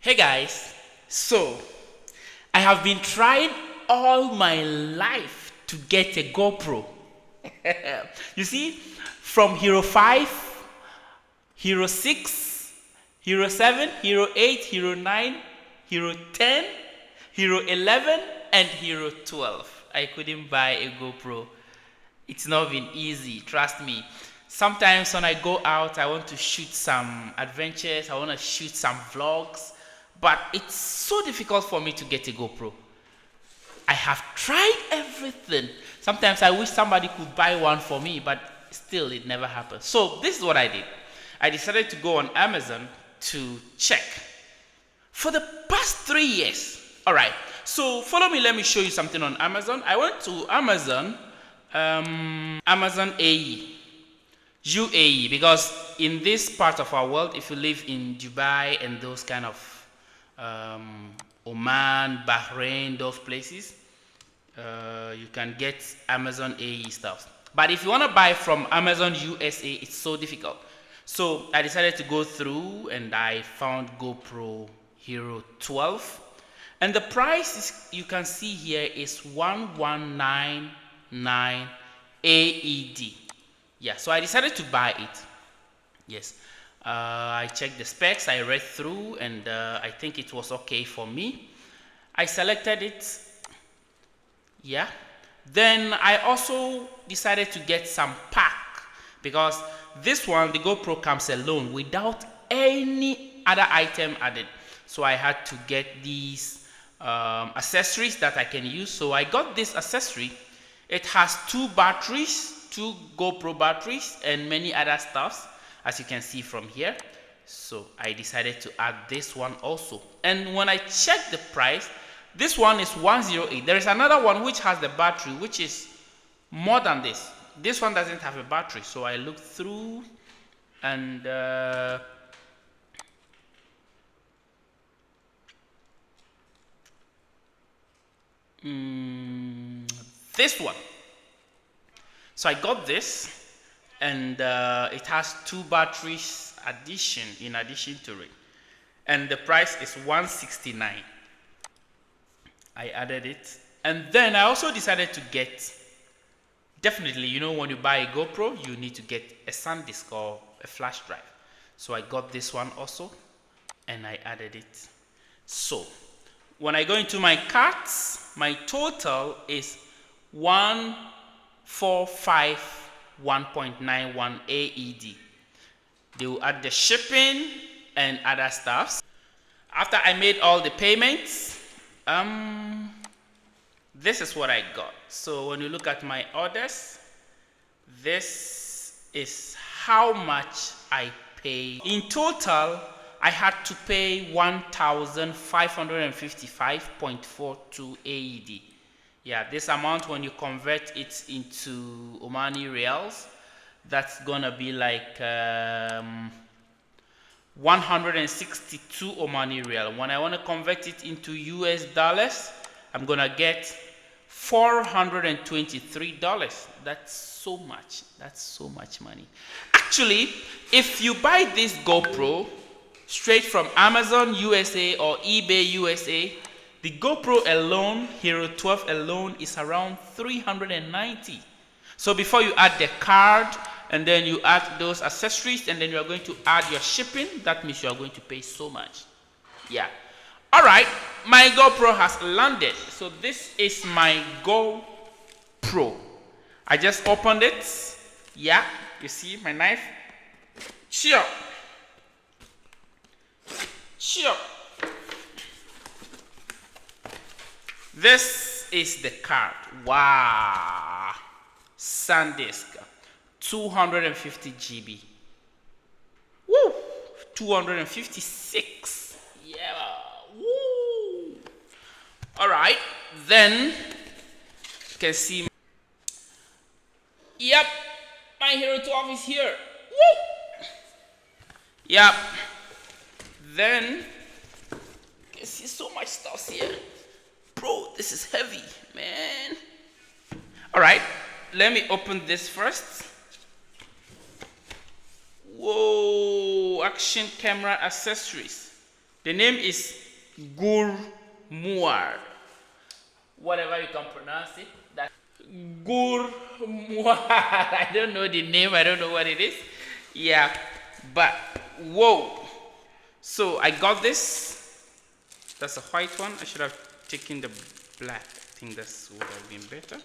Hey guys, so I have been trying all my life to get a GoPro. You see, from Hero 5, Hero 6, Hero 7, Hero 8, Hero 9, Hero 10, Hero 11, and Hero 12. I couldn't buy a GoPro. It's not been easy, trust me. Sometimes when I go out, I want to shoot some adventures, I want to shoot some vlogs, but it's so difficult for me to get a GoPro. I have tried everything. Sometimes I wish somebody could buy one for me, but still it never happens. So this is what I did. I decided to go on Amazon to check. For the past 3 years, all right, so follow me, let me show you something on Amazon. I went to Amazon, Amazon AE. UAE, because in this part of our world, if you live in Dubai and those kind of Oman, Bahrain, those places, you can get Amazon AE stuff. But if you want to buy from Amazon USA, it's so difficult. So I decided to go through and I found GoPro Hero 12. And the price is, you can see here, is 1199 AED. Yeah, so I decided to buy it. Yes, I checked the specs, I read through, and I think it was okay for me. I selected it. Yeah, then I also decided to get some pack, because this one, the GoPro, comes alone without any other item added. So I had to get these accessories that I can use. So I got this accessory. It has 2 batteries, 2 GoPro batteries, and many other stuffs, as you can see from here. So I decided to add this one also. And when I checked the price, this one is 108. There is another one which has the battery, which is more than this. This one doesn't have a battery. So I looked through, and this one. So I got this, and it has 2 batteries in addition to it, and the price is 169. I added it, and then I also decided to get, definitely, you know, when you buy a GoPro, you need to get a SanDisk or a flash drive. So I got this one also, and I added it. So when I go into my carts, my total is 1,451.91 AED. They will add the shipping and other stuffs. After I made all the payments, this is what I got. So when you look at my orders, this is how much I paid. In total, I had to pay 1,555.42 AED. Yeah, this amount, when you convert it into Omani Reals, that's gonna be like 162 Omani Real. When I want to convert it into US dollars, I'm gonna get $423. That's so much. That's so much money. Actually, if you buy this GoPro straight from Amazon USA or eBay USA, the GoPro alone, Hero 12 alone, is around 390. So before you add the card, and then you add those accessories, and then you are going to add your shipping, that means you are going to pay so much. Yeah. All right, my GoPro has landed. So this is my GoPro. I just opened it. Yeah, you see my knife. Cheer. Cheer. This is the card. Wow. SanDisk. 250 GB. Woo! 256. Yeah. Woo! All right. Then you can see. Yep. My Hero 12 is here. Woo! Yep. Then you can see so much stuff here. Bro, this is heavy, man. All right. Let me open this first. Whoa, action camera accessories. The name is Gurmuar. Whatever you can pronounce it. That Gurmuar. I don't know the name. I don't know what it is. Yeah, but whoa. So I got this. That's a white one. I should have taken the black. I think this would have been better.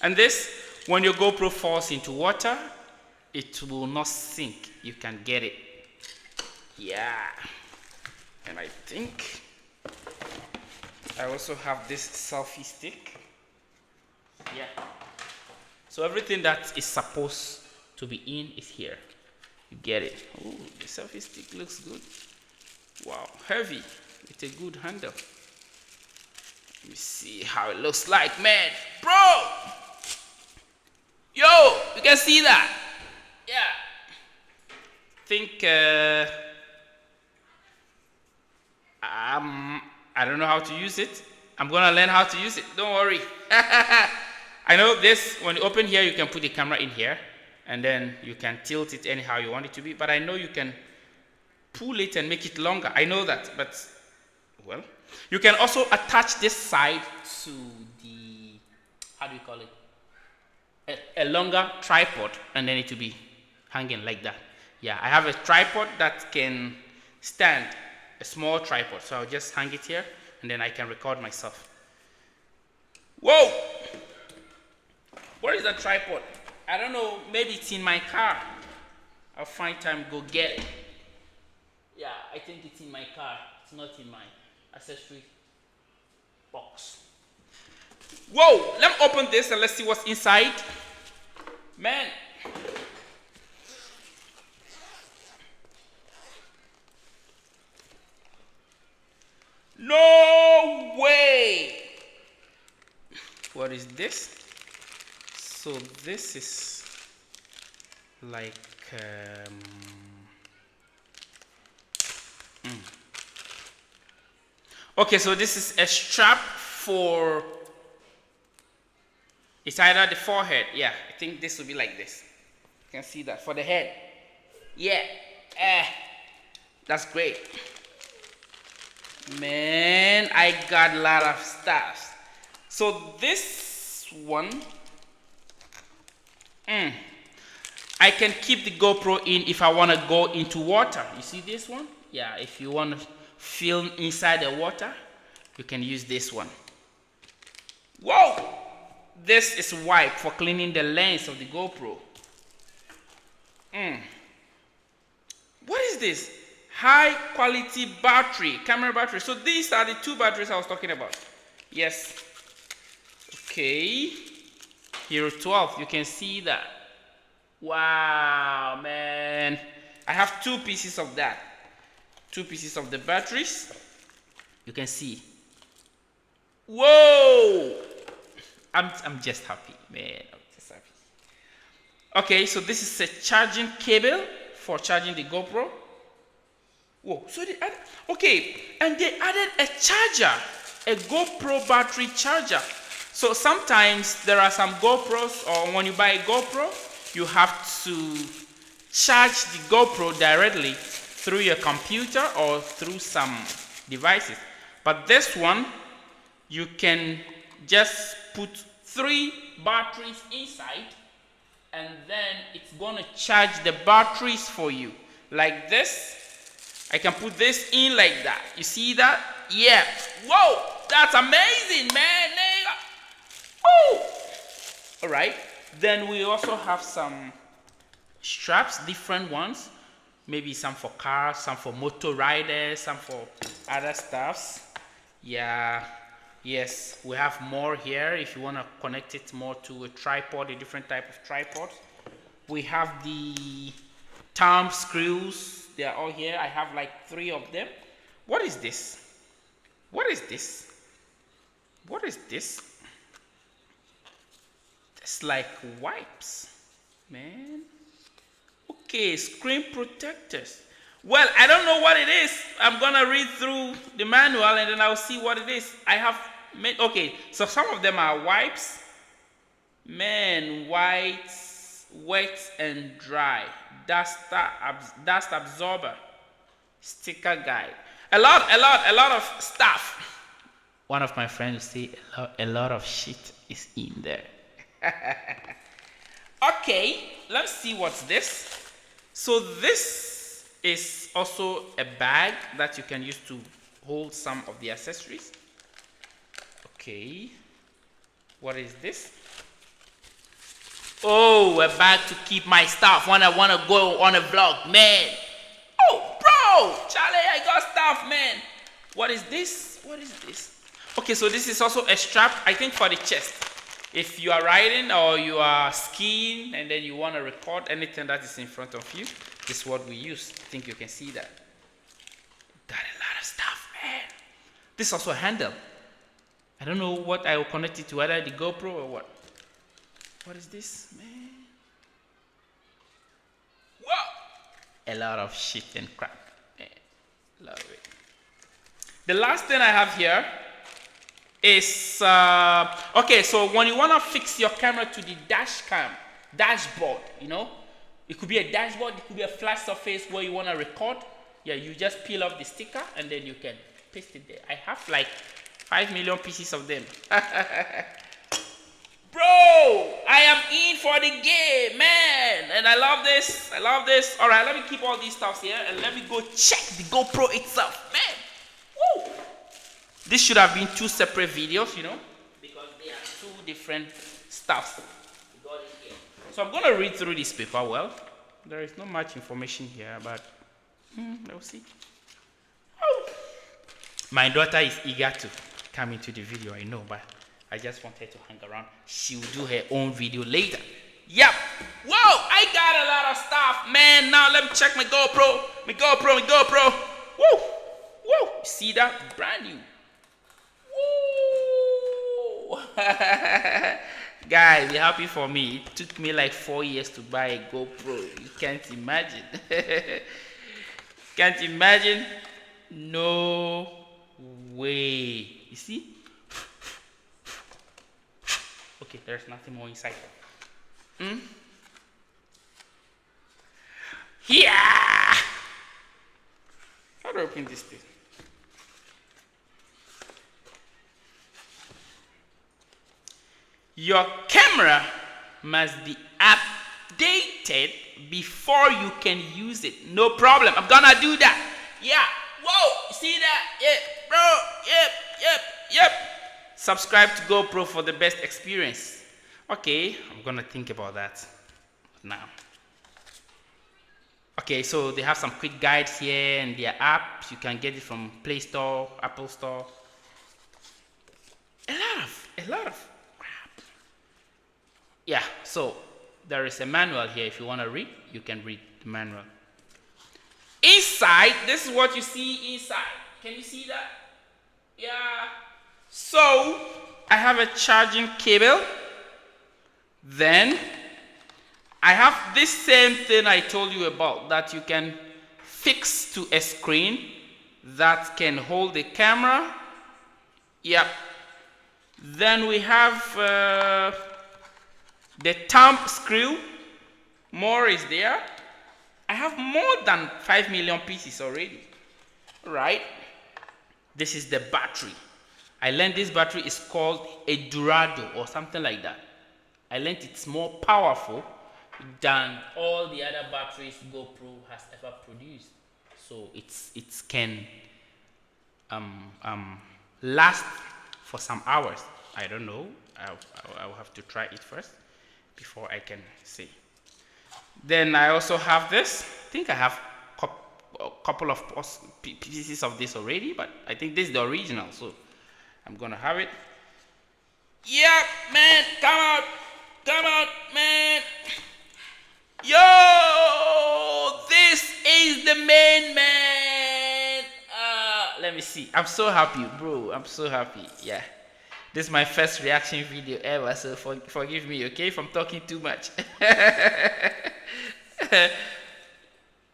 And this, when your GoPro falls into water, it will not sink. You can get it. Yeah. And I think I also have this selfie stick. Yeah. So everything that is supposed to be in is here. You get it. Oh, the selfie stick looks good. Wow, heavy. It's a good handle. Let me see how it looks like, man. Bro! Yo, you can see that. Yeah. Think I don't know how to use it. I'm gonna learn how to use it. Don't worry. I know this. When you open here, you can put the camera in here, and then you can tilt it anyhow you want it to be. But I know you can pull it and make it longer. I know that, but well, you can also attach this side to the, how do you call it? A longer tripod, and then it will be hanging like that. Yeah, I have a tripod that can stand, a small tripod, so I'll just hang it here and then I can record myself. Whoa! Where is that tripod? I don't know, maybe it's in my car. I'll find time to go get it. Yeah, I think it's in my car. It's not in my accessory box. Whoa! Let me open this and let's see what's inside. Man. No way! What is this? So this is like okay, so this is a strap for, it's either the forehead. Yeah, I think this will be like this. You can see that for the head. Yeah, that's great. Man, I got a lot of stuff. So this one, I can keep the GoPro in if I want to go into water. You see this one? Yeah, if you want to film inside the water, you can use this one. Whoa! This is wipe for cleaning the lens of the GoPro. What is this? High quality battery, camera battery. So these are the two batteries I was talking about. Yes. Okay. Hero 12, you can see that. Wow, man. I have two pieces of that. Two pieces of the batteries. You can see. Whoa! I'm just happy, man. I'm just happy. Okay, so this is a charging cable for charging the GoPro. Whoa, so they added, okay, and they added a charger, a GoPro battery charger. So sometimes there are some GoPros, or when you buy a GoPro, you have to charge the GoPro directly through your computer or through some devices. But this one, you can just put 3 batteries inside, and then it's gonna charge the batteries for you. Like this, I can put this in like that. You see that? Yeah. Whoa, that's amazing, man. Oh. All right. Then we also have some straps, different ones. Maybe some for cars, some for motor riders, some for other stuffs. Yeah. Yes, we have more here if you want to connect it more to a tripod, a different type of tripod. We have the thumb screws. They are all here. I have like 3 of them. What is this? What is this? What is this? It's like wipes, man. Okay, screen protectors. Well, I don't know what it is. I'm gonna read through the manual and then I'll see what it is. I have made, okay, so some of them are wipes. Man, whites, wet and dry. Dust absorber, sticker guide. A lot of stuff. One of my friends will say a lot of shit is in there. Okay, let's see what's this. So this is also a bag that you can use to hold some of the accessories. Okay, what is this? Oh, a bag to keep my stuff when I want to go on a vlog, man. Oh, bro, Charlie, I got stuff, man. What is this? What is this? Okay, so this is also a strap, I think, for the chest. If you are riding or you are skiing and then you want to record anything that is in front of you, this is what we use. I think you can see that. Got a lot of stuff, man. This is also a handle. I don't know what I will connect it to, either the GoPro or what. What is this, man? Whoa! A lot of shit and crap. Man, love it. The last thing I have here is okay, so when you want to fix your camera to the dashboard, you know, it could be a dashboard, it could be a flat surface where you want to record. Yeah, you just peel off the sticker and then you can paste it there. I have like 5 million pieces of them. Bro, I am in for the game, man, and I love this. I love this. All right, let me keep all these stuffs here and let me go check the GoPro itself, man. Woo! This should have been 2 separate videos, you know, because they are 2 different stuffs. So I'm going to read through this paper. Well, there is not much information here, but we'll see. Oh. My daughter is eager to come into the video, I know, but I just want her to hang around. She will do her own video later. Yep. Whoa, I got a lot of stuff, man. Now let me check my GoPro. My GoPro. Woo. Woo. See that? Brand new. Woo. Guys, be happy for me. It took me like 4 years to buy a GoPro. You can't imagine. Can't imagine? No way. You see? Okay, there's nothing more inside. Yeah! How do I open this thing? Your camera must be updated before you can use it. No problem. I'm gonna do that. Yeah. Whoa! See that? Yeah, bro. Yep. Subscribe to GoPro for the best experience. Okay, I'm gonna think about that now. Okay, so they have some quick guides here and their apps. You can get it from Play Store, Apple Store. A lot of crap. Yeah, so there is a manual here. If you want to read, you can read the manual. Inside, this is what you see inside. Can you see that? Yeah. So I have a charging cable. Then I have this same thing I told you about that you can fix to a screen that can hold the camera. Yep. Then we have the thumb screw. More is there. I have more than 5 million pieces already. Right. This is the battery. I learned this battery is called a Durado or something like that. I learned it's more powerful than all the other batteries GoPro has ever produced. So it can last for some hours. I don't know. I'll have to try it first before I can say. Then I also have this. I think I have a couple of pieces of this already, but I think this is the original, so I'm gonna have it. Yeah, man, come out, man. Yo, this is the main man. Let me see. I'm so happy, bro. I'm so happy. Yeah. This is my first reaction video ever, so forgive me, okay, if I'm talking too much.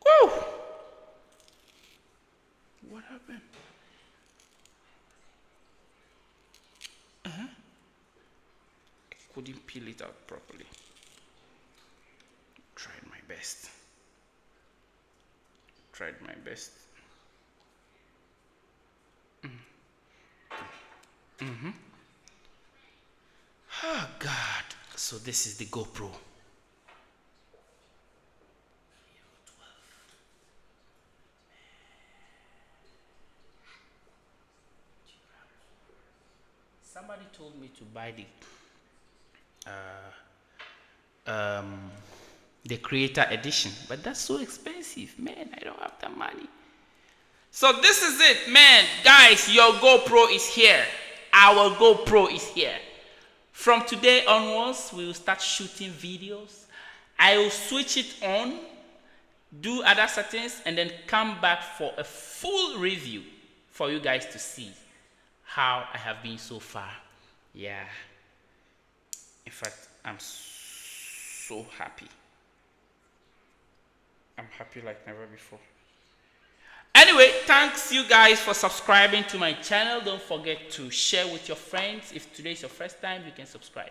Woo! What happened? I couldn't peel it out properly. Tried my best. Oh God. So this is the GoPro. Somebody told me to buy the creator edition, but that's so expensive, man. I don't have the money. So this is it, man. Guys, your GoPro is here. Our GoPro is here. From today onwards, we will start shooting videos. I will switch it on, do other settings, and then come back for a full review for you guys to see how I have been so far. Yeah. In fact, I'm so happy. I'm happy like never before. Anyway, thanks you guys for subscribing to my channel. Don't forget to share with your friends. If today is your first time, you can subscribe.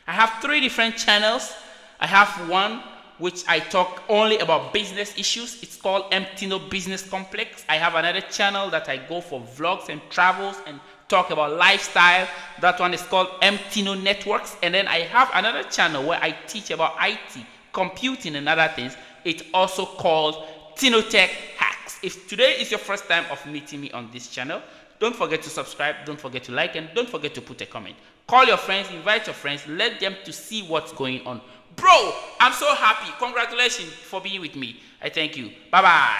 I have 3 different channels. I have one which I talk only about business issues. It's called MTino Business Complex. I have another channel that I go for vlogs and travels and talk about lifestyle. That one is called MTino Networks. And then I have another channel where I teach about IT, computing and other things. It's also called Tinotech Hacks. If today is your first time of meeting me on this channel, don't forget to subscribe, don't forget to like, and don't forget to put a comment. Call your friends, invite your friends, let them to see what's going on. Bro, I'm so happy. Congratulations for being with me. I thank you. Bye-bye.